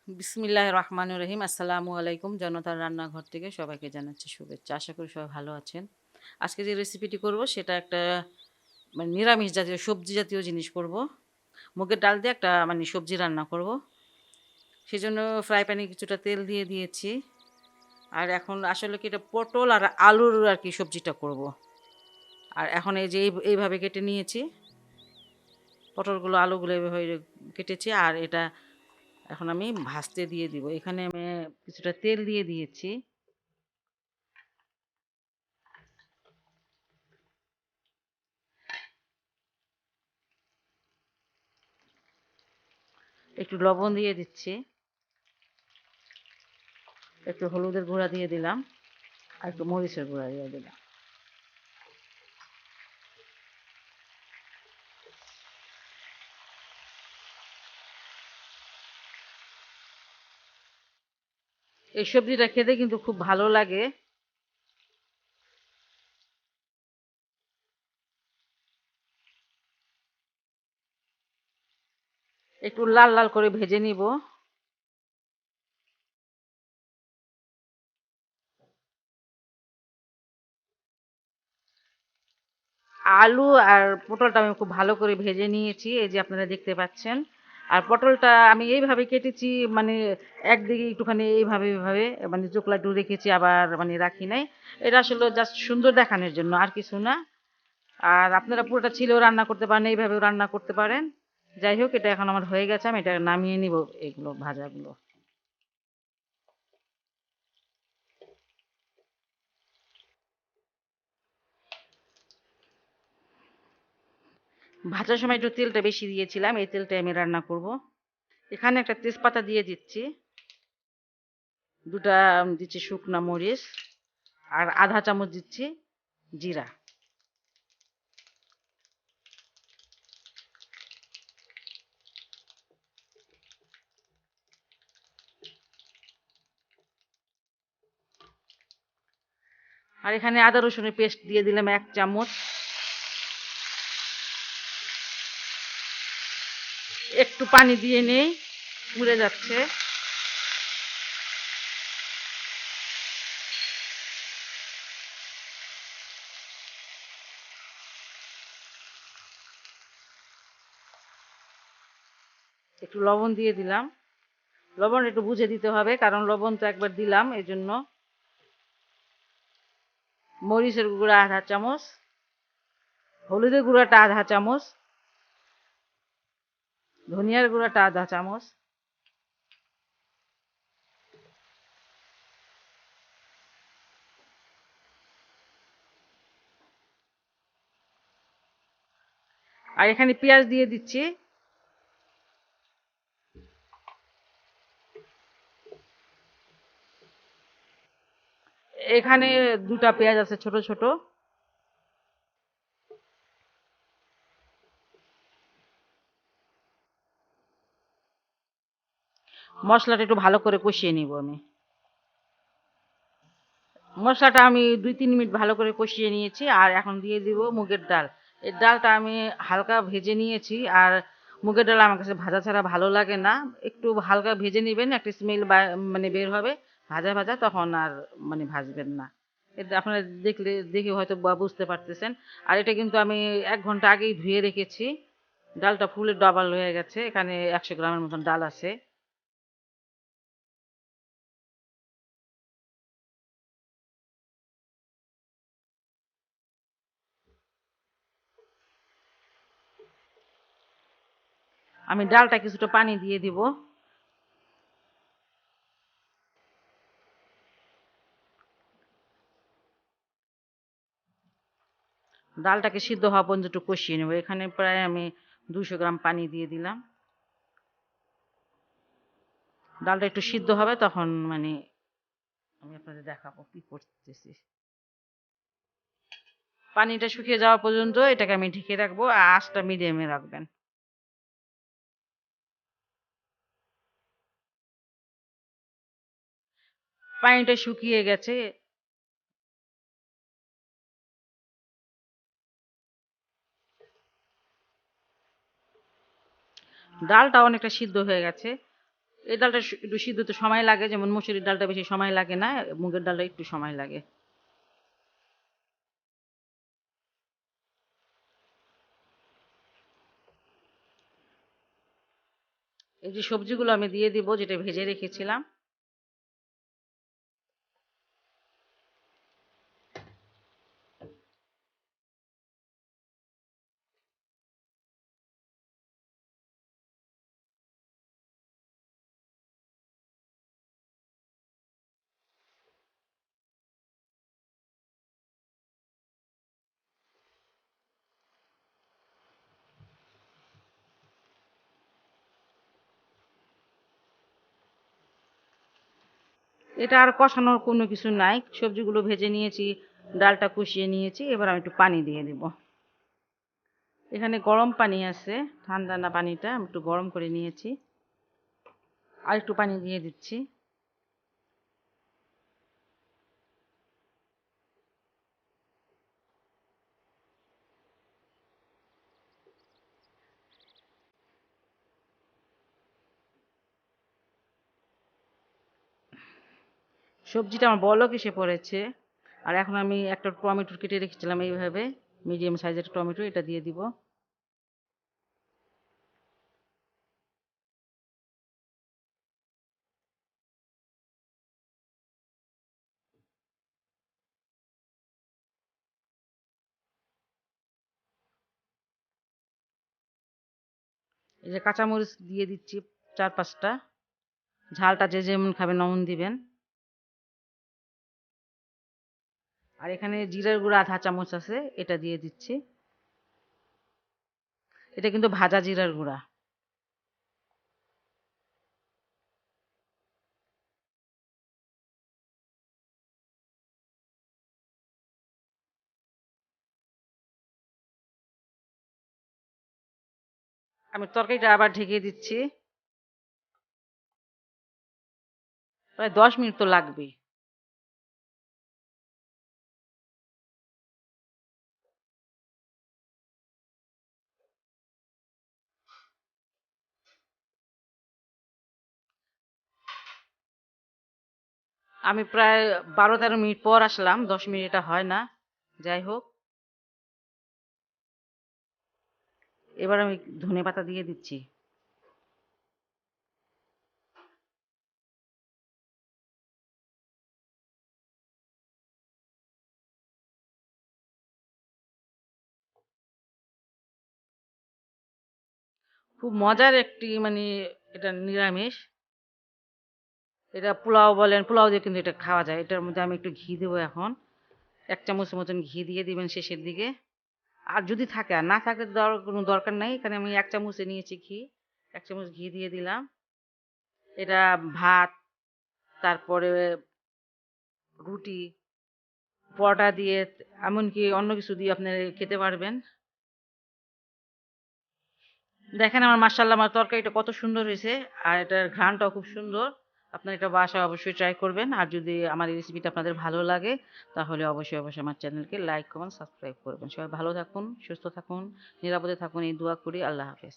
বিসমিল্লাহির রহমানির রহিম। আসসালামু আলাইকুম। জনতার রান্নাঘর থেকে সবাইকে জানাচ্ছি শুভেচ্ছা। আশা করি সবাই ভালো আছেন। আজকে যে রেসিপিটি করব সেটা একটা মানে নিরামিষ জাতীয় সবজি জাতীয় জিনিস করব। মুগের ডাল দিয়ে একটা মানে সবজি রান্না করব। সেজন্য ফ্রাই প্যানে কিছুটা তেল দিয়ে দিয়েছি। আর এখন আসলে কি এটা পটল আর আলুর আর কি সবজিটা করব। আর এখন এই যে এইভাবে কেটে নিয়েছি। পটলগুলো আলুগুলো এইভাবে কেটেছি আর এটা এখন আমি ভাজতে দিয়ে দিব। এখানে আমি কিছুটা তেল দিয়ে দিয়েছি। একটু লবণ দিয়ে দিচ্ছি, একটু হলুদের গুঁড়া দিয়ে দিলাম, আর একটু মরিচের গুঁড়া দিয়ে দিলাম। এই সবজিটা খেতে কিন্তু খুব ভালো লাগে। একটু লাল লাল করে ভেজে নিব। আলু আর পটলটা আমি খুব ভালো করে ভেজে নিয়েছি, এই যে আপনারা দেখতে পাচ্ছেন। আর পটলটা আমি এইভাবে কেটেছি, মানে একদিকে একটুখানি এইভাবে মানে চোখলা একটু রেখেছি, আবার মানে রাখি নাই। এটা আসলে জাস্ট সুন্দর দেখানোর জন্য, আর কিছু না। আর আপনারা পুরোটা ছিলেও রান্না করতে পারেন, এইভাবেও রান্না করতে পারেন। যাই হোক, এটা এখন আমার হয়ে গেছে, আমি এটা নামিয়ে নিব, এগুলো ভাজাগুলো। ভাজার সময় একটু তেলটা বেশি দিয়েছিলাম, এই তেলটাই আমি রান্না করব। এখানে একটা তেজপাতা দিয়ে দিচ্ছি, দুটা দিচ্ছি শুকনা মরিচ, আর আধা চামচ দিচ্ছি জিরা। আর এখানে আদা রসুনের পেস্ট দিয়ে দিলাম 1 চামচ। একটু পানি দিয়ে নেই, পুড়ে যাচ্ছে। একটু লবণ দিয়ে দিলাম। লবণ একটু বুঝে দিতে হবে, কারণ লবণ তো একবার দিলাম, এই জন্য। মরিচের গুঁড়া আধা চামচ, হলুদের গুঁড়াটা আধা চামচ, ধনিয়ার গুঁড়াটা আধা চামচ। আর এখানে পেঁয়াজ দিয়ে দিচ্ছি। এখানে দুটা পেঁয়াজ আছে, ছোট ছোট। মশলাটা একটু ভালো করে কষিয়ে নিব আমি। মশলাটা আমি 2-3 মিনিট ভালো করে কষিয়ে নিয়েছি, আর এখন দিয়ে দিব মুগের ডাল। এই ডালটা আমি হালকা ভেজে নিয়েছি। আর মুগের ডাল আমার কাছে ভাজা ছাড়া ভালো লাগে না। একটু হালকা ভেজে নেবেন, একটা স্মেল মানে বের হবে ভাজা ভাজা, তখন আর মানে ভাজবেন না। এটা আপনারা দেখে হয়তো বুঝতে পারতেছেন। আর এটা কিন্তু আমি 1 ঘন্টা আগেই ধুয়ে রেখেছি। ডালটা ফুলে ডবল হয়ে গেছে, এখানে 100 গ্রামের মতন ডাল আছে। আমি ডালটা কিছুটা পানি দিয়ে দিব। ডালটাকে সিদ্ধ হওয়া পর্যন্ত একটু কষিয়ে নেব। এখানে প্রায় আমি 200 গ্রাম পানি দিয়ে দিলাম। ডালটা একটু সিদ্ধ হবে, তখন মানে আমি আপনাদের দেখাবো কি করতেছি। পানিটা শুকিয়ে যাওয়া পর্যন্ত এটাকে আমি ঢেকে রাখবো, আর আঁচটা মিডিয়ামে রাখবেন। পানিটা শুকিয়ে গেছে। ডালটা অনেকটা সিদ্ধ হয়ে গেছে। এই ডালটা একটু সিদ্ধতে সময় লাগে, যেমন মসুরির ডালটা বেশি সময় লাগে না, মুগের ডালটা একটু সময় লাগে। এই যে সবজিগুলো আমি দিয়ে দিব যেটা ভেজে রেখেছিলাম। এটা আর কষানোর কোনো কিছু নাই, সবজিগুলো ভেজে নিয়েছি, ডালটা কষিয়ে নিয়েছি, এবার আমি একটু পানি দিয়ে দিব। এখানে গরম পানি আছে, ঠান্ডা না পানিটা, আমি একটু গরম করে নিয়েছি, আর একটু পানি দিয়ে দিচ্ছি। সবজিটা আমার বলক এসে পড়েছে, আর এখন আমি একটা টমেটো কেটে রেখেছিলাম এইভাবে, মিডিয়াম সাইজের টমেটো, এটা দিয়ে দিব। এই যে কাঁচামরিচ দিয়ে দিচ্ছি 4-5টা, ঝালটা যে যেমন খাবেন তেমন দিবেন। আর এখানে জিরার গুঁড়া আধা চামচ আছে, এটা দিয়ে দিচ্ছি। এটা কিন্তু ভাজা জিরার গুঁড়া। আমি তরকারিটা আবার ঢেকে দিচ্ছি, প্রায় 10 মিনিট তো লাগবেই। আমি প্রায় 12-13 মিনিট পর আসলাম, 10 মিনিট এটা হয় না। যাই হোক, এবার আমি ধনেপাতা দিয়ে দিচ্ছি। খুব মজার একটি মানে, এটা নিরামিষ, এটা পোলাও বলেন, পোলাও দিয়ে কিন্তু এটা খাওয়া যায়। এটার মধ্যে আমি একটু ঘি দেবো এখন, 1 চামচ মতন ঘি দিয়ে দিবেন শেষের দিকে। আর যদি থাকে, আর না থাকলে দেওয়ার কোনো দরকার নাই, এখানে আমি 1 চামচে নিয়েছি ঘি, 1 চামচ ঘি দিয়ে দিলাম। এটা ভাত, তারপরে রুটি, পরোটা দিয়ে, এমনকি অন্য কিছু দিয়ে আপনি খেতে পারবেন। দেখেন আমার মাশাআল্লাহ, আমার তরকারিটা কত সুন্দর হয়েছে, আর এটার ঘ্রাণটাও খুব সুন্দর। আপনারা এটা বাসায় অবশ্যই ট্রাই করবেন, আর যদি আমার এই রেসিপিটা আপনাদের ভালো লাগে, তাহলে অবশ্যই অবশ্যই আমার চ্যানেলকে লাইক কমেন্ট সাবস্ক্রাইব করবেন। সবাই ভালো থাকুন, সুস্থ থাকুন, নিরাপদে থাকুন, এই দোয়া করি। আল্লাহ হাফেজ।